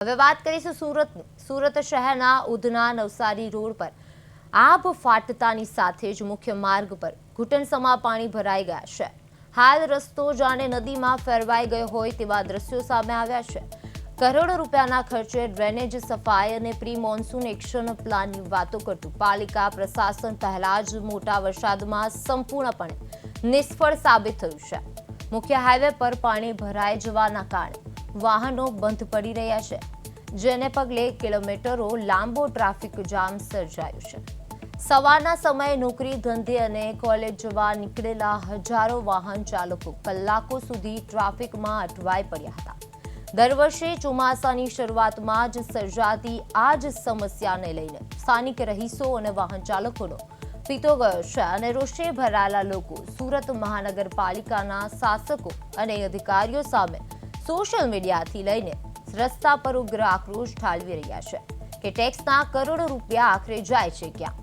હવે વાત કરીશું સુરતની। સુરત શહેરના ઉધના નવસારી રોડ પર આભ ફાટતાની સાથે જ મુખ્ય માર્ગ પર ઘૂંટણસમાં પાણી ભરાઈ ગયા છે। હાલ રસ્તો જાણે નદીમાં ફેરવાઈ ગયો હોય તેવા દ્રશ્યો સામે આવ્યા છે। કરોડો રૂપિયાના ખર્ચે ડ્રેનેજ સફાઈ અને પ્રી મોન્સૂન એક્શન પ્લાનની વાતો કરતું પાલિકા પ્રશાસન પહેલા જ મોટા વરસાદમાં સંપૂર્ણપણે નિષ્ફળ સાબિત થયું છે। મુખ્ય હાઈવે પર પાણી ભરાઈ જવાના કારણે વાહનો બંધ પડી રહ્યા છે, જેને પગલે કિલોમીટરો લાંબો ટ્રાફિક જામ સર્જાયો છે। સવારના સમયે નોકરી ધંધે અને કોલેજ જવા નીકળેલા હજારો વાહન ચાલકો કલાકો સુધી ટ્રાફિકમાં અટવાઈ પડ્યા હતા। દર વર્ષે ચોમાસાની શરૂઆતમાં જ સર્જાતી આ જ સમસ્યાને લઈને સ્થાનિક રહીશો અને વાહન ચાલકોનો પીતો ગયો છે અને રોષે ભરાયેલા લોકો સુરત મહાનગરપાલિકાના શાસકો અને અધિકારીઓ સામે સોશિયલ મીડિયાથી લઈને રસ્તા પર ઉગ્ર આક્રોશ ઠાલવી રહ્યા છે કે ટેક્સના કરોડો રૂપિયા આખરે જાય છે ક્યાં।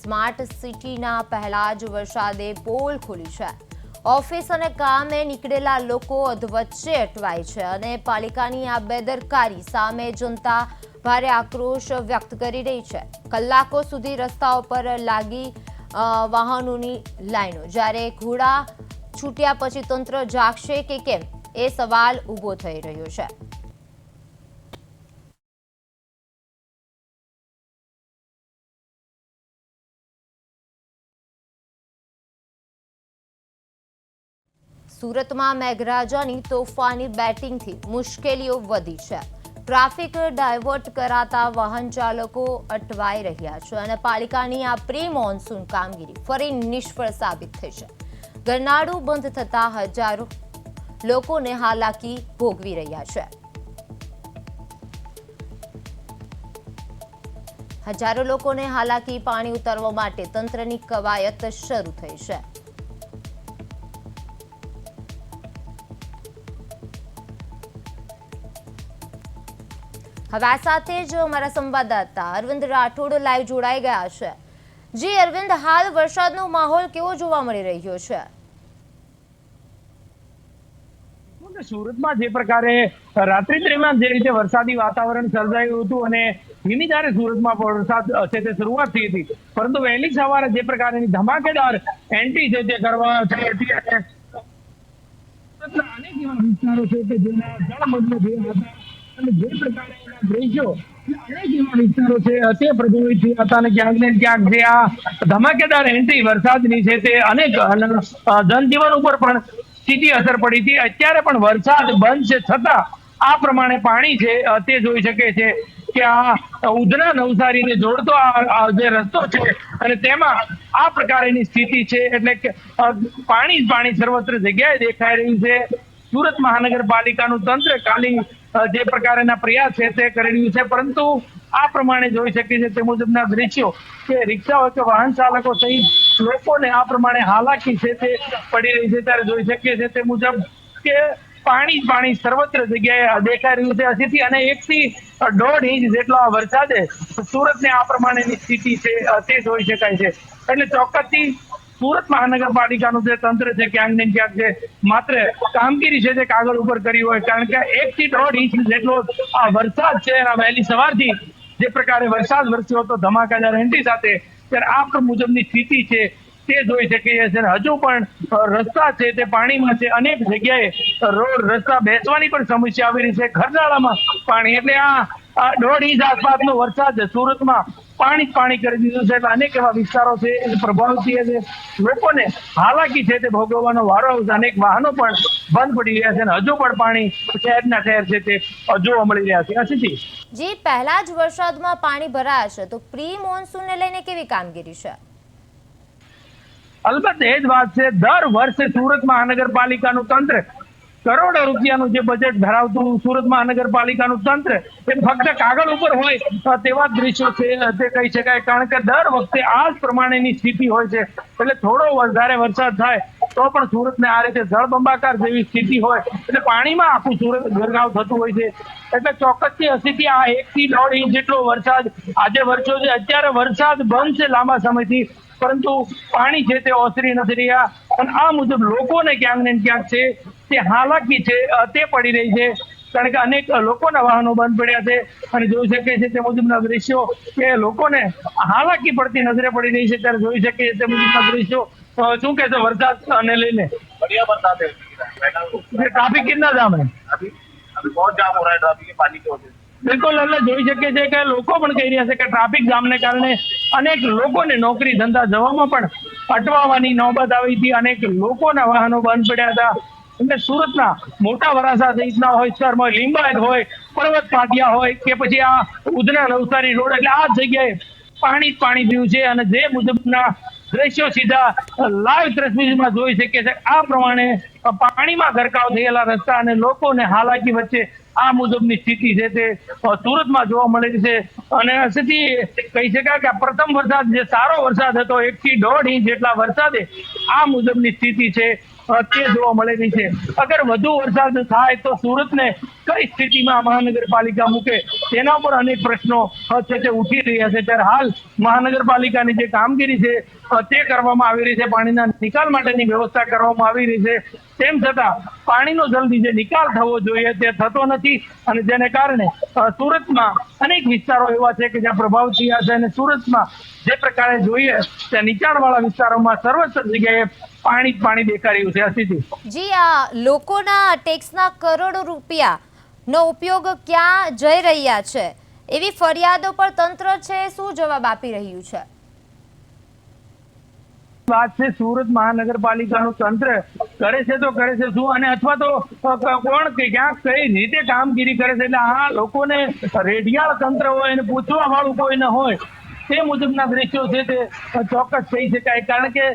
સ્માર્ટ સિટીના પહેલા જ વરસાદે પોલ ખોલી છે। ઓફિસ અને કામે નીકળેલા લોકો અધવચ્ચે અટવાય છે અને પાલિકાની આ બેદરકારી સામે જનતા ભારે આક્રોશ વ્યક્ત કરી રહી છે। કલાકો સુધી રસ્તાઓ પર લાગી વાહનોની લાઈનો, જ્યારે ઘોડા છૂટ્યા પછી તંત્ર જાગશે કે કેમ એ સવાલ ઊભો થઈ રહ્યો છે। સુરતમાં મેઘરાજાની તોફાની બેટિંગથી મુશ્કેલીઓ વધી છે। ટ્રાફિક ડાયવર્ટ કરાતા વાહન ચાલકો અટવાઈ રહ્યા છે અને પાલિકાની આ પ્રી મોન્સૂન કામગીરી ફરી નિષ્ફળ સાબિત થઈ છે। ગરનાળું બંધ થતા હજારો લોકોને હાલાકી ભોગવી રહ્યા છે। હજારો લોકોને હાલાકી પાણી ઉતારવા માટે તંત્રની કવાયત શરૂ થઈ છે। હવે આ સાથે જ અમારા સંવાદદાતા અરવિંદ રાઠોડ લાઈવ જોડાઈ ગયા છે। જી અરવિંદ, હાલ વરસાદનો માહોલ કેવો જોવા મળી રહ્યો છે? સુરતમાં જે પ્રકારે રાત્રિ દરમિયાન જે રીતે વરસાદી વાતાવરણ સર્જાયું હતું અને ધીમી ધારે સુરતમાં વરસાદ છે તે શરૂઆત થઈ હતી, પરંતુ વહેલી સવારે જે પ્રકારની ધમાકેદાર એન્ટ્રી છે તે કરવા થઈ હતી અને સુરતના અનેક એવા વિસ્તારો છે કે જેના જળમગ્ન થયા હતા અને જે પ્રકારે દ્રશ્યો અનેક એવા વિસ્તારો છે તે પ્રભાવિત થયા હતા અને ક્યાંક ને ક્યાંક જે આ ધમાકેદાર એન્ટ્રી વરસાદની છે તે અનેક જનજીવન ઉપર પણ સીધી અસર પડી હતી। અત્યારે પણ વરસાદ બંધ છે છતાં આ પ્રમાણે પાણી છે તે જોઈ શકે છે કે આ ઉધના નવસારીને જોડતો જે રસ્તો છે અને તેમાં આ પ્રકારની સ્થિતિ છે, એટલે કે પાણી જ પાણી સર્વત્ર જગ્યાએ દેખાઈ રહ્યું છે। સુરત મહાનગરપાલિકાનું તંત્ર ખાલી જે પ્રકારના પ્રયાસ છે તે કરી રહ્યું છે, પરંતુ આ પ્રમાણે જોઈ શકીએ છીએ તે મુજબના દ્રશ્યો કે રિક્ષાઓ કે વાહન ચાલકો સહિત લોકોને આ પ્રમાણે હાલાકી છે તે પડી રહી છે ત્યારે જોઈ શકીએ છીએ તે મુજબ કે પાણી પાણી સર્વત્ર જગ્યાએ દેખાઈ રહ્યું છે હજીથી અને 1 થી 1.5 ઇંચ જેટલો આ વરસાદે સુરતને આ પ્રમાણેની સ્થિતિ છે તે જોઈ શકાય છે। એટલે ચોક્કસથી સુરત મહાનગરપાલિકાનું જે તંત્ર છે ક્યાંક ને ક્યાંક છે માત્ર કામગીરી છે તે કાગળ ઉપર કરી હોય, કારણ કે 1 થી 1.5 ઇંચ જેટલો આ વરસાદ છે એના વહેલી સવારથી જે પ્રકારે વરસાદ વરસ્યો હતો ધમાકેદાર એન્ટ્રી સાથે, ત્યારે આ મુજબની સ્થિતિ છે તે જોઈ શકીએ છીએ। હજુ પણ રસ્તા છે તે પાણીમાં છે, અનેક જગ્યાએ રોડ રસ્તા બેસવાની પણ સમસ્યા આવી રહી છે, ઘરનાળામાં પાણી, એટલે આ 1.5 ઇંચ આસપાસનો વરસાદ સુરતમાં પાણી પાણી કરી દીધું છે એટલે અનેક એવા વિસ્તારો છે એ પ્રભાવિત થયા છે। લોકોને હાલાકી છે તે ભોગવવાનો વારો આવશે, અનેક વાહનો પણ બંધ પડી રહ્યા છે અને હજુ પણ પાણી શહેરના શહેર છે તે જોવા મળી રહ્યા છે। અશિતી જી, પહેલા જ વરસાદમાં પાણી ભરાયા છે તો પ્રી મોન્સૂનને લઈને કેવી કામગીરી છે? અલબત્ત એ જ વાત છે, દર વર્ષે સુરત મહાનગરપાલિકાનું તંત્ર કરોડો રૂપિયાનું જે બજેટ ધરાવતું સુરત મહાનગરપાલિકાનું તંત્ર એ ફક્ત કાગળ ઉપર હોય તેવા દ્રશ્યો છે તે કહી શકાય, કારણ કે દર વખતે આ જ પ્રમાણેની સ્થિતિ હોય છે। એટલે થોડો વધારે વરસાદ થાય તો પણ સુરતને આ રીતે જળબંબાકાર જેવી સ્થિતિ હોય એટલે પાણીમાં આખું સુરત ગરકાવ થતું હોય છે। એટલે ચોક્કસથી હસીથી આ 1 થી 1.5 ઇંચ જેટલો વરસાદ આજે વરસ્યો છે। અત્યારે વરસાદ બંધ છે લાંબા સમયથી, પરંતુ પાણી છે તે ઓસરી નથી રહ્યા અને આ મુજબ લોકોને ક્યાંક ને ક્યાંક છે તે હાલાકી છે તે પડી રહી છે, કારણ કે અનેક લોકોના વાહનો બંધ પડ્યા છે અને જોઈ શકીએ છીએ તે મુજબના દ્રશ્યો કે લોકોને હાલાકી પડતી નજરે પડી રહી છે। ત્યારે જોઈ શકીએ તે મુજબના દ્રશ્યો। શું કહેશો વરસાદ ને લઈને? बढ़िया बरसात है। ट्रैफिक कितना जाम है? अभी बहुत जाम हो रहा है ट्रैफिक के पानी की वजह से। બિલકુલ, એટલે જોઈ શકીએ છીએ કે લોકો પણ કહી રહ્યા છે કે ટ્રાફિક જામને કારણે અનેક લોકોને નોકરી ધંધા જવામાં પણ અટવાવાની નોબત આવી હતી। અનેક લોકોના વાહનો બંધ પડ્યા હતા। એટલે સુરતના મોટા વરાછા સહિતના હોય, વિસ્તારમાં લિંબાયત હોય, પર્વત પાટિયા હોય કે પછી આ ઉધના નવસારી રોડ, એટલે આ જગ્યાએ પાણી જ પાણી થયું છે અને જે મુજબના દ્રશ્યો સીધા લાઈવ ટ્રાન્સમિશનમાં જોઈ શકીએ છીએ। આ પ્રમાણે પાણીમાં ગરકાવ થયેલા રસ્તા અને લોકોને હાલાકી વચ્ચે આ મુજબની સ્થિતિ છે તે સુરતમાં જોવા મળી છે અને સીધી કહી શકાય કે પ્રથમ વરસાદ જે સારો વરસાદ હતો 1 થી 1.5 ઇંચ જેટલા વરસાદે આ મુજબની સ્થિતિ છે તે જોવા મળેલી છે। અગર વધુ વરસાદ થાય તો સુરતને કઈ સ્થિતિમાં મહાનગરપાલિકા મૂકે તેના પર અનેક પ્રશ્નો છે તે ઉઠી રહ્યા છે। ત્યારે હાલ મહાનગરપાલિકાની જે કામગીરી છે તે કરવામાં આવી રહી છે, પાણીના નિકાલ માટેની વ્યવસ્થા કરવામાં આવી રહી છે। તેમ છતાં પાણીનો જલ્દી જે નિકાલ થવો જોઈએ તે થતો નથી અને જેને કારણે સુરતમાં અનેક વિસ્તારો એવા છે કે જ્યાં પ્રભાવ થયા છે અને સુરતમાં જે પ્રકારે જોઈએ ત્યાં નીચાણવાળા વિસ્તારોમાં સર્વત્ર જગ્યાએ પાણી જ પાણી દેખાઈ રહ્યું છે। અતિથિ જી, આ લોકોના ટેક્સના કરોડો રૂપિયાનો ઉપયોગ ક્યાં જઈ રહ્યા છે એવી ફરિયાદો પર તંત્ર છે શું જવાબ આપી રહ્યું છે? વાત છે સુરત મહાનગરપાલિકાનું તંત્ર કરે છે તો કરે છે શું, અને અથવા તો કોણ ક્યાંક કઈ રીતે કામગીરી કરે છે। એટલે આ લોકોને રેડિયાળ તંત્ર હોય અને પૂછવા વાળું કોઈ ન હોય તે મુજબના દ્રશ્યો છે તે ચોક્કસ કહી શકાય। કારણ કે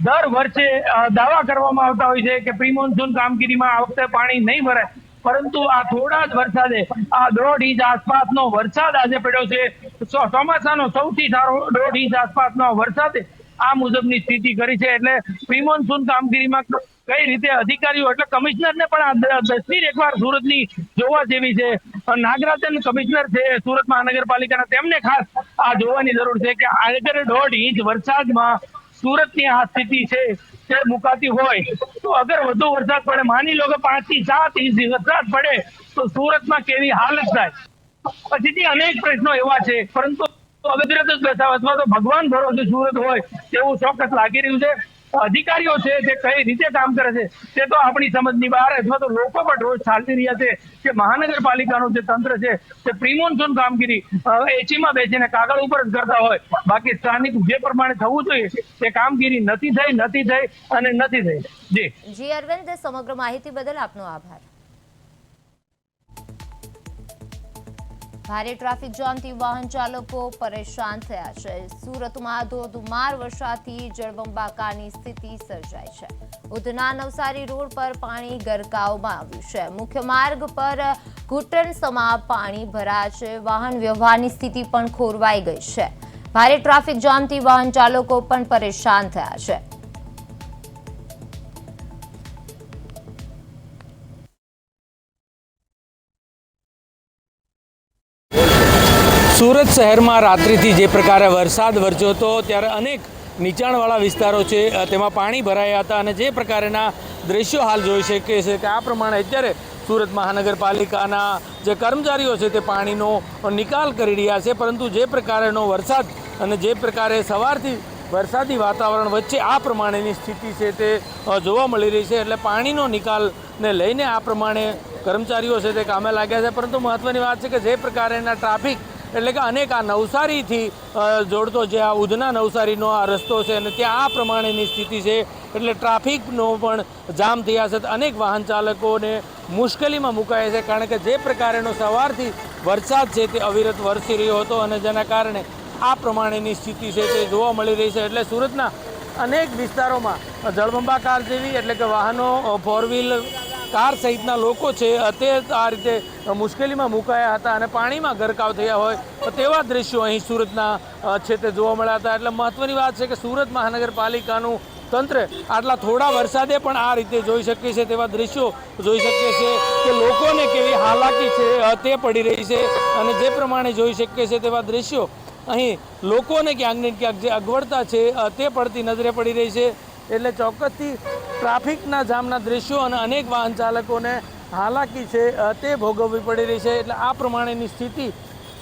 દર વર્ષે દાવા કરવામાં આવતા હોય છે કે પ્રી મોન્સૂન કામગીરીમાં આ વખતે પાણી નહીં ભરાય, પરંતુ આ થોડા જ વરસાદે આ 1.5 ઇંચ આસપાસનો વરસાદ આજે પડ્યો છે। ચોમાસાનો સૌથી સારો 1.5 ઇંચ આસપાસનો વરસાદે આ મુજબની સ્થિતિ કરી છે। એટલે પ્રી મોન્સૂન કામગીરીમાં કઈ રીતે અધિકારીઓ એટલે કમિશનરને પણ આ તસવીર એકવાર સુરતની જોવા જેવી છે। નાગરાજન કમિશનર છે સુરત મહાનગરપાલિકાના, તેમને ખાસ આ જોવાની જરૂર છે કે અગર 1.5 ઇંચ વરસાદમાં સુરતની આ સ્થિતિ છે તે મુકાતી હોય તો અગર વધુ વરસાદ પડે, માની લો કે 5 થી 7 ઇંચ વરસાદ પડે તો સુરતમાં કેવી હાલત થાય। પછીથી અનેક પ્રશ્નો એવા છે, પરંતુ અવિરત જ બેસાવ અથવા તો ભગવાન ભરોસે સુરત હોય તેવું ચોક્કસ લાગી રહ્યું છે। અધિકારીઓ છે તે કઈ રીતે કામ કરે છે તે તો આપણી સમજની બહાર, અથવા તો લોકો પણ રોજ ચાલી રહ્યા છે કે મહાનગરપાલિકાનું જે તંત્ર છે તે પ્રી મોન્સૂન કામગીરી એચીમાં બેસીને કાગળ ઉપર જ કરતા હોય, બાકી સ્થાનિક જે પ્રમાણે થવું જોઈએ તે કામગીરી નથી થઈ અને નથી થઈ। જી અરવિંદ, સમગ્ર માહિતી બદલ આપનો આભાર। ભારે ટ્રાફિક જામથી વાહન ચાલકો પરેશાન થયા છે। સુરતમાં ધોધમાર વરસાદથી જળબંબાકારની સ્થિતિ સર્જાઈ છે। ઉધના નવસારી રોડ પર પાણી ગરકાવમાં આવ્યું છે। મુખ્ય માર્ગ પર ઘૂંટણસમા પાણી ભરાયા છે। વાહન વ્યવહારની સ્થિતિ પણ ખોરવાઈ ગઈ છે। ભારે ટ્રાફિક જામથી વાહન ચાલકો પણ પરેશાન થયા છે। સુરત શહેરમાં રાત્રિથી જે પ્રકારે વરસાદ વરસ્યો હતો ત્યારે અનેક નીચાણવાળા વિસ્તારો છે તેમાં પાણી ભરાયા હતા અને જે પ્રકારના દ્રશ્યો હાલ જોઈ શકીએ છીએ કે આ પ્રમાણે અત્યારે સુરત મહાનગરપાલિકાના જે કર્મચારીઓ છે તે પાણીનો નિકાલ કરી રહ્યા છે, પરંતુ જે પ્રકારનો વરસાદ અને જે પ્રકારે સવારથી વરસાદી વાતાવરણ વચ્ચે આ પ્રમાણેની સ્થિતિ છે તે જોવા મળી રહી છે। એટલે પાણીનો નિકાલને લઈને આ પ્રમાણે કર્મચારીઓ છે તે કામે લાગ્યા છે। પરંતુ મહત્ત્વની વાત છે કે જે પ્રકારના ટ્રાફિક એટલે કે અનેક આ નવસારીથી જોડતો જે આ ઉધના નવસારીનો આ રસ્તો છે અને ત્યાં આ પ્રમાણેની સ્થિતિ છે, એટલે ટ્રાફિકનો પણ જામ થયા છે। અનેક વાહન ચાલકોને મુશ્કેલીમાં મુકાય છે, કારણ કે જે પ્રકારનો સવારથી વરસાદ છે તે અવિરત વરસી રહ્યો હતો અને જેના કારણે આ પ્રમાણેની સ્થિતિ છે તે જોવા મળી રહી છે। એટલે સુરતના અનેક વિસ્તારોમાં જળબંબાકાર જેવી એટલે કે વાહનો, 4 વ્હીલ, કાર સહિતના લોકો છે તે આ રીતે મુશ્કેલીમાં મુકાયા હતા અને પાણીમાં ગરકાવ થયા હોય તેવા દ્રશ્યો અહીં સુરતના છે તે જોવા મળ્યા હતા। એટલે મહત્ત્વની વાત છે કે સુરત મહાનગરપાલિકાનું તંત્ર આટલા થોડા વરસાદે પણ આ રીતે જોઈ શકીએ છીએ તેવા દ્રશ્યો જોઈ શકીએ છીએ કે લોકોને કેવી હાલાકી છે તે પડી રહી છે અને જે પ્રમાણે જોઈ શકીએ છીએ તેવા દ્રશ્યો અહીં લોકોને ક્યાંક ને ક્યાંક જે અગવડતા છે તે પડતી નજરે પડી રહી છે. એટલે ચોક્કસથી ટ્રાફિકના જામના દ્રશ્યો અને અનેક વાહન ચાલકોને હાલાકી છે તે ભોગવવી પડી રહી છે. એટલે આ પ્રમાણેની સ્થિતિ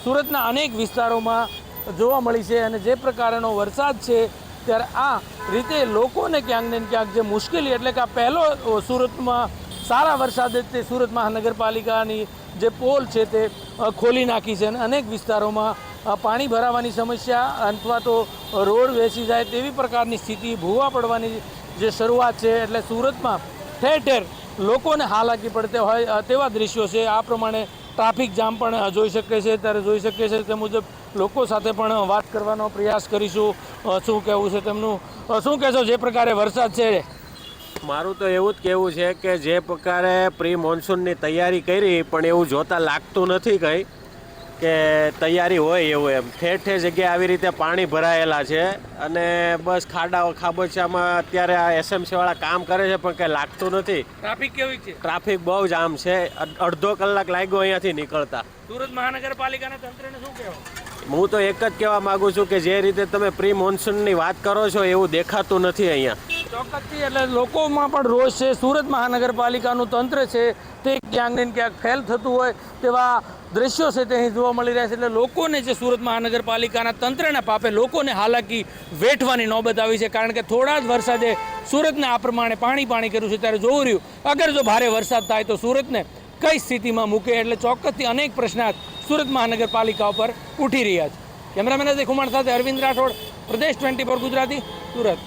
સુરતના અનેક વિસ્તારોમાં જોવા મળી છે. અને જે પ્રકારનો વરસાદ છે ત્યારે આ રીતે લોકોને ક્યાંક ને ક્યાંક જે મુશ્કેલી, એટલે કે આ પહેલો સુરતમાં સારા વરસાદે તે સુરત મહાનગરપાલિકાની જે પોલ છે તે ખોલી નાખી છે. અને અનેક વિસ્તારોમાં પાણી ભરાવાની સમસ્યા અથવા તો રોડ વેચી જાય તેવી પ્રકારની સ્થિતિ, ભૂવા પડવાની જે શરૂઆત છે. એટલે સુરતમાં ઠેર ઠેર લોકોને હાલાકી પડતે હોય તેવા દ્રશ્યો છે. આ પ્રમાણે ટ્રાફિક જામ પણ જોઈ શકે છે. ત્યારે જોઈ શકે છે તે મુજબ લોકો સાથે પણ વાત કરવાનો પ્રયાસ કરીશું. શું કહેવું છે તેમનું, શું કહેશો જે પ્રકારે વરસાદ છે? મારું તો એવું જ કહેવું છે કે જે પ્રકારે પ્રી મોન્સૂનની તૈયારી કરી પણ એવું જોતા લાગતું નથી કંઈ કે તૈયારી હોય એવું. એમ ઠેર ઠેર જગ્યાએ આવી રીતે પાણી ભરાયેલા છે અને બસ ખાડાઓ ખાબોચિયામાં અત્યારે આ એસએમસીવાળા કામ કરે છે પણ કંઈ લાગતું નથી. ટ્રાફિક કેવી છે? ટ્રાફિક બહુ જામ છે. અડધો કલાક લાગ્યો અહીંયાથી નીકળતા. સુરત મહાનગરપાલિકાના તંત્રને શું કહેવું? હું તો એક જ કહેવા માગું છું કે જે રીતે તમે પ્રી મોન્સૂનની વાત કરો છો એવું દેખાતું નથી અહીંયા. ચોક્કસથી એટલે લોકોમાં પણ રોષ છે. સુરત મહાનગરપાલિકાનું તંત્ર છે તે ક્યાંક ને ક્યાંક ફેલ થતું હોય તેવા દ્રશ્યો છે તે અહીં જોવા મળી રહ્યા છે. એટલે લોકોને જે સુરત મહાનગરપાલિકાના તંત્રના પાપે લોકોને હાલાકી વેઠવાની નોબત આવી છે. કારણ કે થોડા જ વરસાદે સુરતને આ પ્રમાણે પાણી કર્યું છે. ત્યારે જોવું રહ્યું અગર જો ભારે વરસાદ થાય તો સુરતને કઈ સ્થિતિમાં મૂકે. એટલે ચોક્કસથી અનેક પ્રશ્નાર્થ સુરત મહાનગરપાલિકા ઉપર ઉઠી રહ્યા છે. કેમેરામેન અજય કુમાર સાથે અરવિંદ રાઠોડ, પ્રદેશ 24 ગુજરાતી, સુરત.